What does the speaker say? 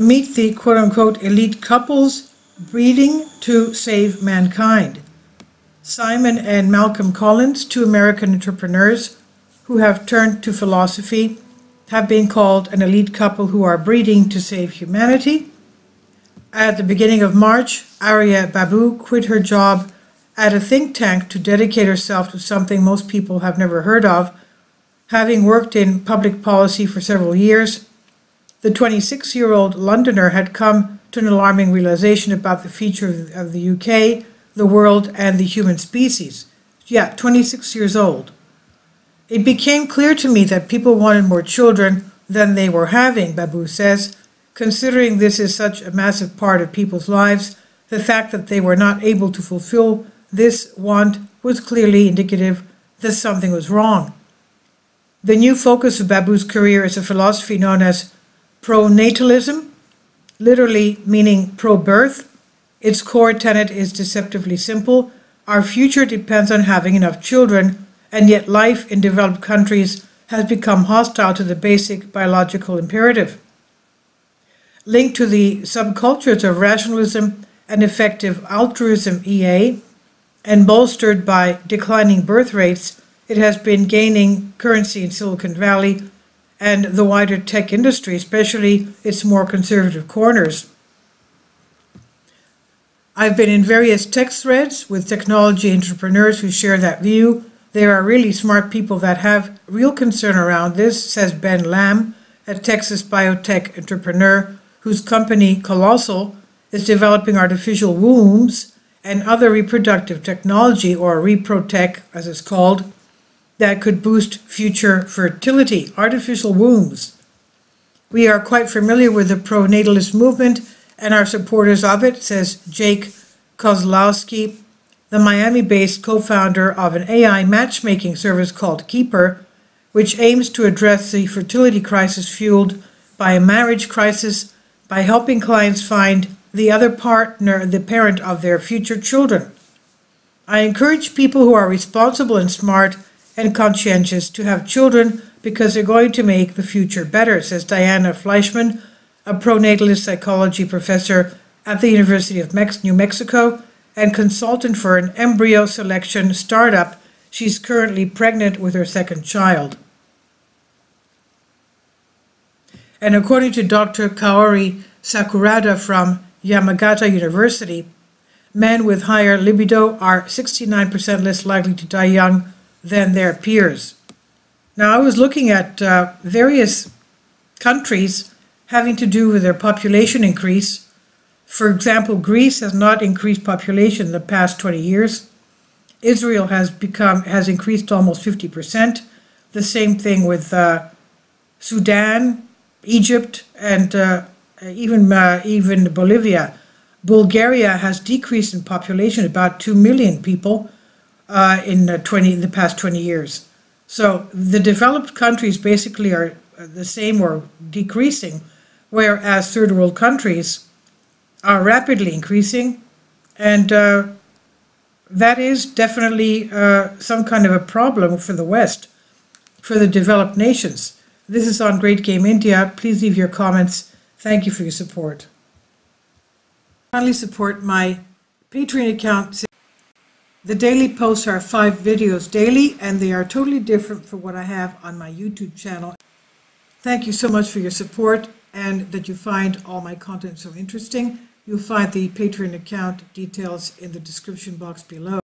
meet the quote-unquote elite couples breeding to save mankind. Simon and Malcolm Collins, two American entrepreneurs who have turned to philosophy, have been called an elite couple who are breeding to save humanity. At the beginning of March, Arya Babu quit her job at a think tank to dedicate herself to something most people have never heard of. Having worked in public policy for several years, the 26-year-old Londoner had come to an alarming realization about the future of the UK, the world, and the human species. Yeah, 26 years old. It became clear to me that people wanted more children than they were having, Babu says. Considering this is such a massive part of people's lives, the fact that they were not able to fulfill this want was clearly indicative that something was wrong. The new focus of Babu's career is a philosophy known as pronatalism, literally meaning pro-birth. Its core tenet is deceptively simple. Our future depends on having enough children, and yet life in developed countries has become hostile to the basic biological imperative. Linked to the subcultures of rationalism and effective altruism, EA, and bolstered by declining birth rates, it has been gaining currency in Silicon Valley and the wider tech industry, especially its more conservative corners. I've been in various tech threads with technology entrepreneurs who share that view. There are really smart people that have real concern around this, says Ben Lamb, a Texas biotech entrepreneur whose company, Colossal, is developing artificial wombs and other reproductive technology, or reprotech as it's called, that could boost future fertility, artificial wombs. We are quite familiar with the pronatalist movement and are supporters of it, says Jake Kozlowski, the Miami-based co-founder of an AI matchmaking service called Keeper, which aims to address the fertility crisis fueled by a marriage crisis by helping clients find the other partner, the parent of their future children. I encourage people who are responsible and smart and conscientious to have children because they're going to make the future better, says Diana Fleischman, a pronatalist psychology professor at the University of New Mexico and consultant for an embryo selection startup. She's currently pregnant with her second child. And according to Dr. Kaori Sakurada from Yamagata University, men with higher libido are 69% less likely to die young than their peers. Now, I was looking at various countries having to do with their population increase. For example, Greece has not increased population in the past 20 years. Israel has increased almost 50%. The same thing with Sudan, Egypt, and even Bolivia. Bulgaria has decreased in population about 2 million people in the past 20 years. So the developed countries basically are the same or decreasing, whereas third world countries are rapidly increasing, and that is definitely some kind of a problem for the West, for the developed nations. This is on Great Game India. Please leave your comments. Thank you for your support. Kindly support my Patreon account. The daily posts are 5 videos daily, and they are totally different from what I have on my YouTube channel. Thank you so much for your support and that you find all my content so interesting. You'll find the Patreon account details in the description box below.